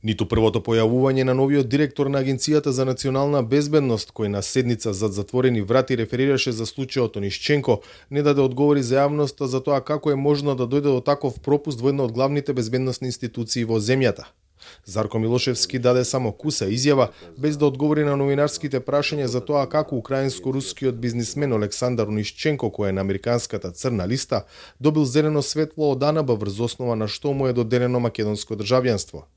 Ниту првото појавување на новиот директор на Агенцијата за национална безбедност, кој на седница зад затворени врати реферираше за случајот Онишченко, не даде одговори за јавноста за тоа како е можно да дојде до таков пропуст во една од главните безбедносни институции во земјата. Зарко Милошевски даде само куса изјава, без да одговори на новинарските прашања за тоа како украинско-рускиот бизнисмен Олександар Онишченко, кој е на американската црна листа, добил зелено светло од АНБ врз основа на што му е доделено македонско државјанство.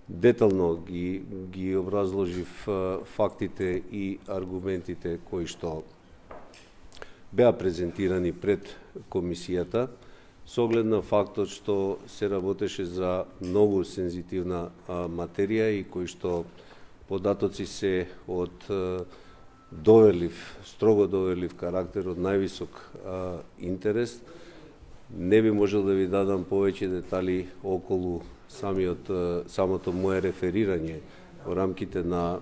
Детално ги образложив фактите и аргументите кои што беа презентирани пред комисијата, со оглед на фактот што се работеше за многу сензитивна материја и кои што податоци се од строго доверлив карактер, од највисок интерес. Не би можел да ви дадам повеќе детали околу самото мое реферирање во рамките на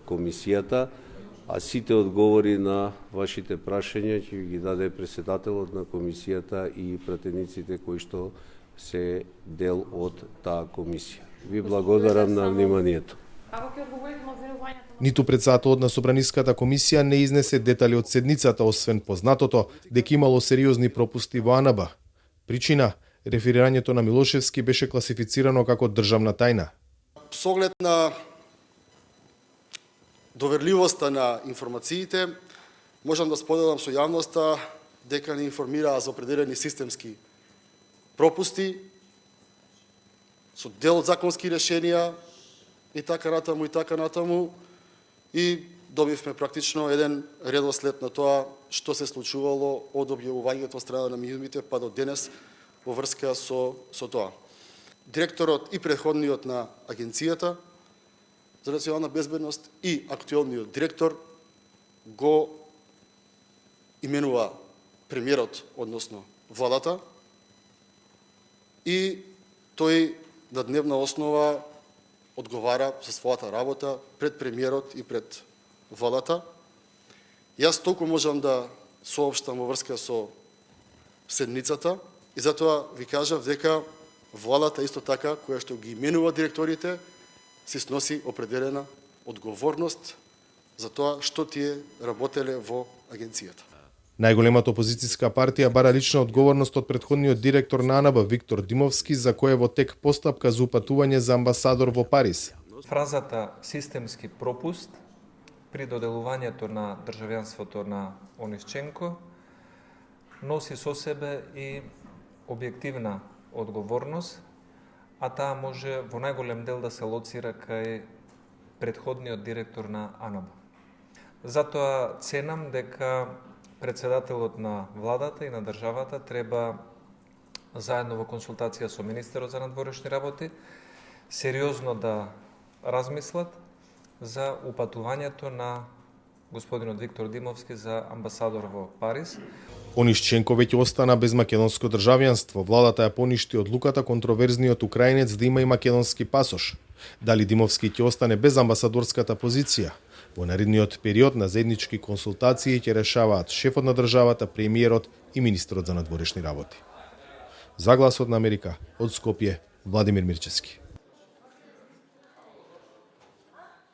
комисијата, а сите одговори на вашите прашања ќе ги даде претседателот на комисијата и пратениците кои што се дел од таа комисија. Ви благодарам на вниманието. Ниту претседателот на Собраниската комисија не изнесе детали од седницата, освен познатото дека имало сериозни пропусти во АНБ. Причина: реферирањето на Милошевски беше класифицирано како државна тајна. Со оглед на доверливоста на информациите, можам да споделам со јавноста дека не информираа за определени системски пропусти, со дел од законски решенија и така натаму, и добивме практично еден редослед на тоа што се случувало од објавувањето од страна на медиумите па до денес во врска со тоа. Директорот и претходниот на Агенцијата за национална безбедност и актуелниот директор го именува премиерот, односно владата, и тој на дневна основа одговара за својата работа пред премиерот и пред владата. Јас толку можам да соопштам во врска со седницата и затоа ви кажав дека владата исто така, која што ги именува директорите, си сноси определена одговорност за тоа што тие работеле во агенцијата. Најголемата опозицијска партија бара лична одговорност од претходниот директор на АНБ Виктор Димовски, за кој е во тек постапка за упатување за амбасадор во Париз. Фразата системски пропуст при доделувањето на државјанството на Онишченко носи со себе и објективна одговорност, а таа може во најголем дел да се лоцира кај претходниот директор на АНБ. Затоа ценам дека претседателот на владата и на државата треба заедно во консултација со министерот за надворешни работи сериозно да размислат за упатувањето на господинот Виктор Димовски за амбасадор во Париз. Онишченко веќе остана без македонско државјанство. Владата ја поништи одлуката контроверзниот украинец да има и македонски пасош. Дали Димовски ќе остане без амбасадорската позиција? Во наредниот период на заеднички консултации ќе решаваат шефот на државата, премиерот и министерот за надворешни работи. За Гласот на Америка, од Скопје, Владимир Мирчевски.